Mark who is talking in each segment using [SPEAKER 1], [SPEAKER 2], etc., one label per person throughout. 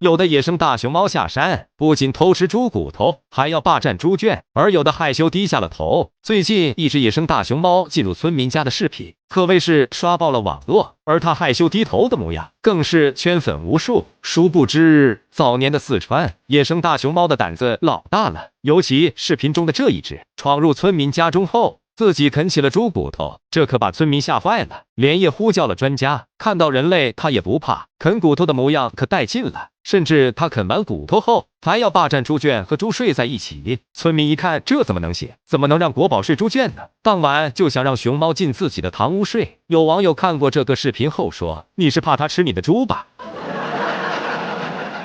[SPEAKER 1] 有的野生大熊猫下山，不仅偷吃猪骨头，还要霸占猪圈，而有的害羞低下了头。最近，一只野生大熊猫进入村民家的视频，可谓是刷爆了网络，而它害羞低头的模样，更是圈粉无数。殊不知，早年的四川野生大熊猫的胆子老大了，尤其视频中的这一只，闯入村民家中后，自己啃起了猪骨头，这可把村民吓坏了，连夜呼叫了专家。看到人类，它也不怕，啃骨头的模样可带劲了。甚至它啃完骨头后，还要霸占猪圈和猪睡在一起。村民一看，这怎么能行？怎么能让国宝睡猪圈呢？当晚就想让熊猫进自己的堂屋睡。有网友看过这个视频后说：“你是怕它吃你的猪吧？”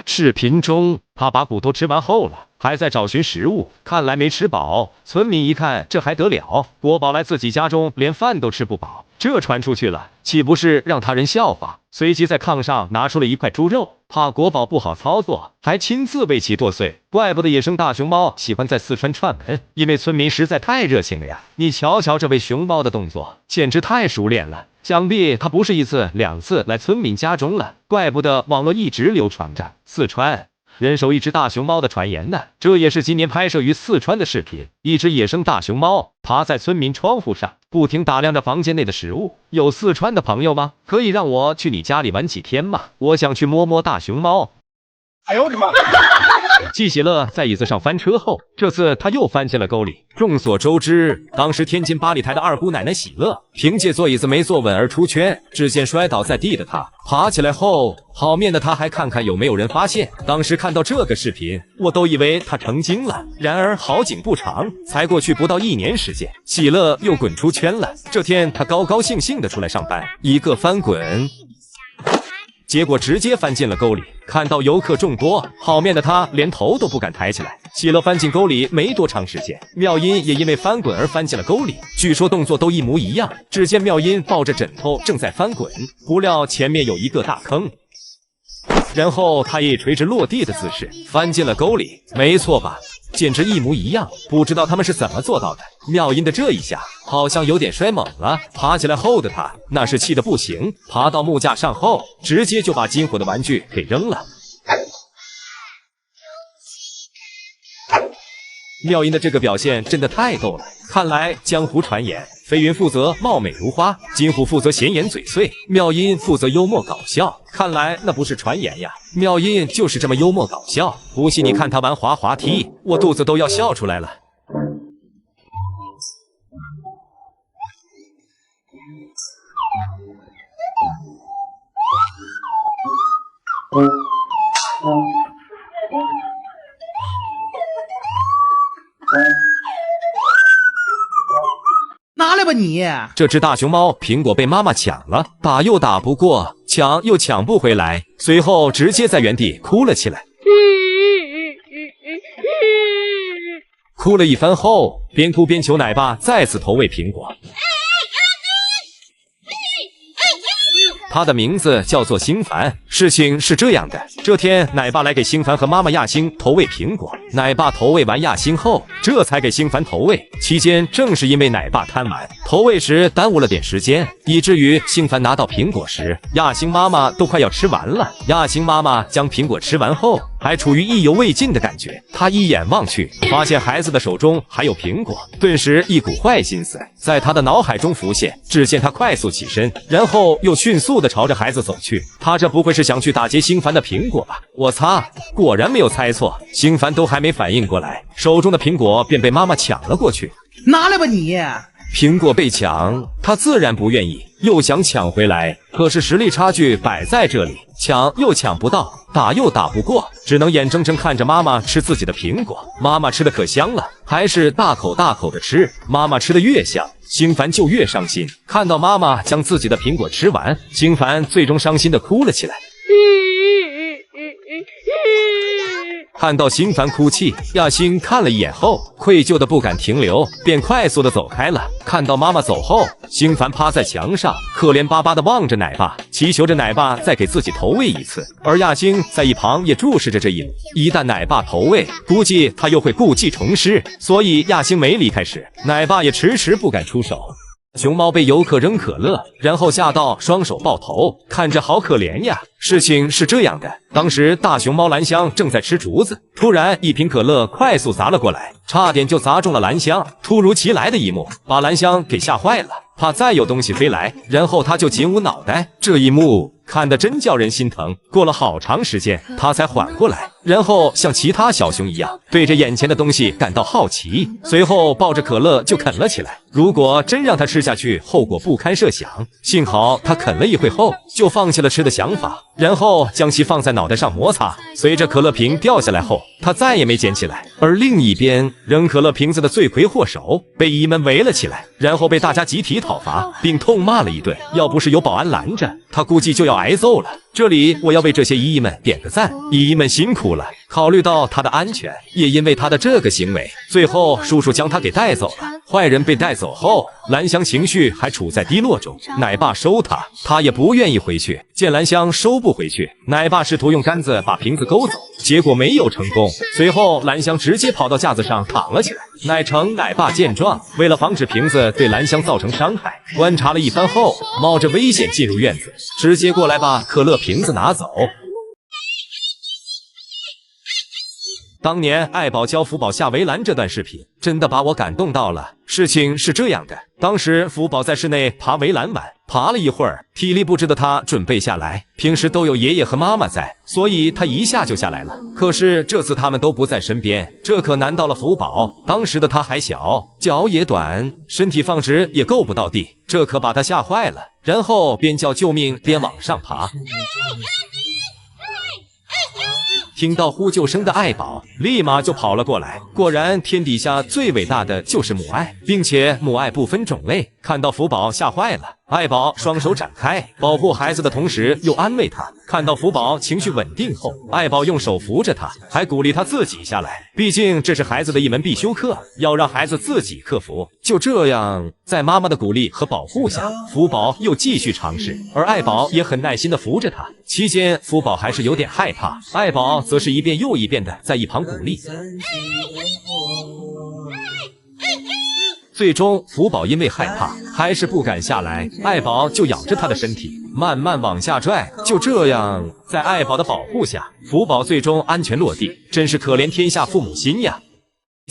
[SPEAKER 1] 视频中，他把骨头吃完后了，还在找寻食物，看来没吃饱。村民一看，这还得了？国宝来自己家中，连饭都吃不饱，这传出去了，岂不是让他人笑话？随即在炕上拿出了一块猪肉，怕国宝不好操作，还亲自为其剁碎。怪不得野生大熊猫喜欢在四川串门，因为村民实在太热情了呀！你瞧瞧这位熊猫的动作，简直太熟练了。想必他不是一次两次来村民家中了，怪不得网络一直流传着四川人手一只大熊猫的传言呢。这也是今年拍摄于四川的视频，一只野生大熊猫爬在村民窗户上，不停打量着房间内的食物。有四川的朋友吗？可以让我去你家里玩几天吗？我想去摸摸大熊猫。
[SPEAKER 2] 哎呦我的妈！
[SPEAKER 1] 季喜乐在椅子上翻车后，这次他又翻进了沟里。众所周知，当时天津八里台的二姑奶奶喜乐，凭借坐椅子没坐稳而出圈，只见摔倒在地的她爬起来后，好面的她还看看有没有人发现。当时看到这个视频，我都以为她成精了。然而好景不长，才过去不到1年时间，喜乐又滚出圈了。这天她高高兴兴的出来上班，一个翻滚，结果直接翻进了沟里。看到游客众多，好面的他连头都不敢抬起来。喜乐翻进沟里没多长时间，妙音也因为翻滚而翻进了沟里，据说动作都一模一样。只见妙音抱着枕头正在翻滚，不料前面有一个大坑，然后他以垂直落地的姿势翻进了沟里。没错吧？简直一模一样，不知道他们是怎么做到的。妙音的这一下好像有点摔猛了，爬起来后的他那是气得不行，爬到木架上后，直接就把金虎的玩具给扔了。妙音的这个表现真的太逗了，看来江湖传言，飞云负责貌美如花，金虎负责闲言嘴碎，妙音负责幽默搞笑。看来那不是传言呀，妙音就是这么幽默搞笑。不信你看他玩滑滑梯，我肚子都要笑出来了。
[SPEAKER 2] 拿来吧你！
[SPEAKER 1] 这只大熊猫苹果被妈妈抢了，打又打不过，抢又抢不回来，随后直接在原地哭了起来。哭了一番后，边哭边求奶爸再次投喂苹果。他的名字叫做星凡。事情是这样的，这天奶爸来给星凡和妈妈亚星投喂苹果，奶爸投喂完亚星后，这才给星凡投喂。期间正是因为奶爸贪玩，投喂时耽误了点时间，以至于星凡拿到苹果时，亚星妈妈都快要吃完了。亚星妈妈将苹果吃完后，还处于意犹未尽的感觉。她一眼望去，发现孩子的手中还有苹果，顿时一股坏心思在她的脑海中浮现。只见她快速起身，然后又迅速地朝着孩子走去。她这不会是想去打劫星凡的苹果吧？我擦，果然没有猜错，星凡都还没反应过来，手中的苹果便被妈妈抢了过去。
[SPEAKER 2] 拿来吧你！
[SPEAKER 1] 苹果被抢，他自然不愿意，又想抢回来，可是实力差距摆在这里，抢又抢不到，打又打不过，只能眼睁睁看着妈妈吃自己的苹果。妈妈吃的可香了，还是大口大口的吃。妈妈吃的越香，星凡就越伤心。看到妈妈将自己的苹果吃完，星凡最终伤心的哭了起来。看到星凡哭泣，亚星看了一眼后，愧疚的不敢停留，便快速的走开了。看到妈妈走后，星凡趴在墙上，可怜巴巴的望着奶爸，祈求着奶爸再给自己投喂一次。而亚星在一旁也注视着这一幕，一旦奶爸投喂，估计他又会故技重施，所以亚星没离开时，奶爸也迟迟不敢出手。熊猫被游客扔可乐，然后吓到双手抱头，看着好可怜呀。事情是这样的，当时大熊猫兰香正在吃竹子，突然一瓶可乐快速砸了过来，差点就砸中了兰香。突如其来的一幕把兰香给吓坏了，怕再有东西飞来，然后他就紧捂脑袋。这一幕看得真叫人心疼。过了好长时间，他才缓过来，然后像其他小熊一样，对着眼前的东西感到好奇，随后抱着可乐就啃了起来。如果真让他吃下去，后果不堪设想。幸好他啃了一会后，就放弃了吃的想法，然后将其放在脑袋上摩擦。随着可乐瓶掉下来后，他再也没捡起来。而另一边，扔可乐瓶子的罪魁祸首被姨姨们围了起来，然后被大家集体讨伐，并痛骂了一顿。要不是有保安拦着，他估计就要挨揍了。这里我要为这些姨姨们点个赞，姨姨们辛苦了。考虑到他的安全，也因为他的这个行为，最后叔叔将他给带走了。坏人被带走后，兰香情绪还处在低落中，奶爸收他，他也不愿意回去。见兰香收不回去，奶爸试图用杆子把瓶子勾走，结果没有成功。随后兰香直接跑到架子上躺了起来。奶成奶爸见状，为了防止瓶子对兰香造成伤害，观察了一番后，冒着危险进入院子，直接过来把可乐瓶子拿走。当年爱宝教福宝下围栏这段视频真的把我感动到了。事情是这样的，当时福宝在室内爬围栏玩，爬了一会儿，体力不支的他准备下来。平时都有爷爷和妈妈在，所以他一下就下来了。可是这次他们都不在身边，这可难到了福宝。当时的他还小，脚也短，身体放直也够不到地，这可把他吓坏了。然后边叫救命边往上爬。听到呼救声的爱宝立马就跑了过来，果然天底下最伟大的就是母爱，并且母爱不分种类。看到福宝吓坏了，爱宝双手展开，保护孩子的同时又安慰他。看到福宝情绪稳定后，爱宝用手扶着他，还鼓励他自己下来，毕竟这是孩子的一门必修课，要让孩子自己克服。就这样，在妈妈的鼓励和保护下，福宝又继续尝试，而爱宝也很耐心地扶着他。期间福宝还是有点害怕，爱宝则是一遍又一遍的在一旁鼓励。最终福宝因为害怕还是不敢下来，爱宝就咬着他的身体慢慢往下拽。就这样，在爱宝的保护下，福宝最终安全落地，真是可怜天下父母心呀。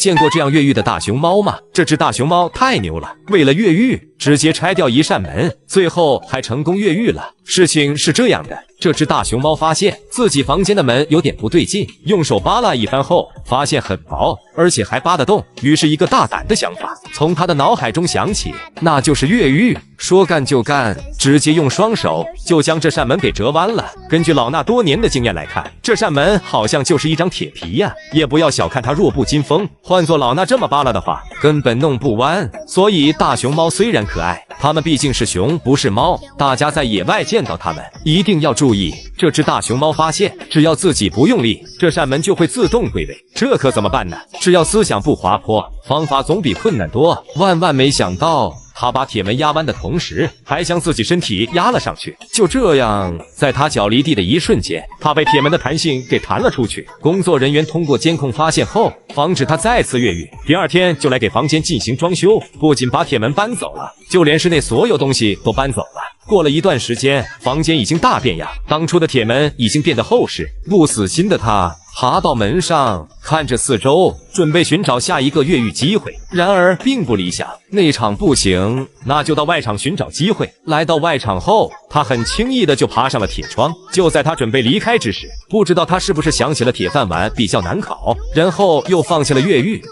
[SPEAKER 1] 见过这样越狱的大熊猫吗？这只大熊猫太牛了，为了越狱直接拆掉一扇门，最后还成功越狱了。事情是这样的，这只大熊猫发现自己房间的门有点不对劲，用手扒拉一番后，发现很薄，而且还扒得动，于是一个大胆的想法从他的脑海中响起，那就是越狱。说干就干，直接用双手就将这扇门给折弯了。根据老衲多年的经验来看，这扇门好像就是一张铁皮呀，也不要小看它弱不禁风，换做老衲这么扒拉的话，根本弄不弯。所以大熊猫虽然可爱，它们毕竟是熊不是猫，大家在野外见到它们一定要注意。这只大熊猫发现，只要自己不用力，这扇门就会自动归位，这可怎么办呢？只要思想不滑坡，方法总比困难多。万万没想到，他把铁门压弯的同时，还将自己身体压了上去。就这样，在他脚离地的一瞬间，他被铁门的弹性给弹了出去。工作人员通过监控发现后，防止他再次越狱。第二天就来给房间进行装修，不仅把铁门搬走了，就连室内所有东西都搬走了。过了一段时间，房间已经大变样，当初的铁门已经变得厚实。不死心的他爬到门上，看着四周，准备寻找下一个越狱机会。然而并不理想，内场不行，那就到外场寻找机会。来到外场后，他很轻易的就爬上了铁窗。就在他准备离开之时，不知道他是不是想起了铁饭碗比较难烤，然后又放弃了越狱。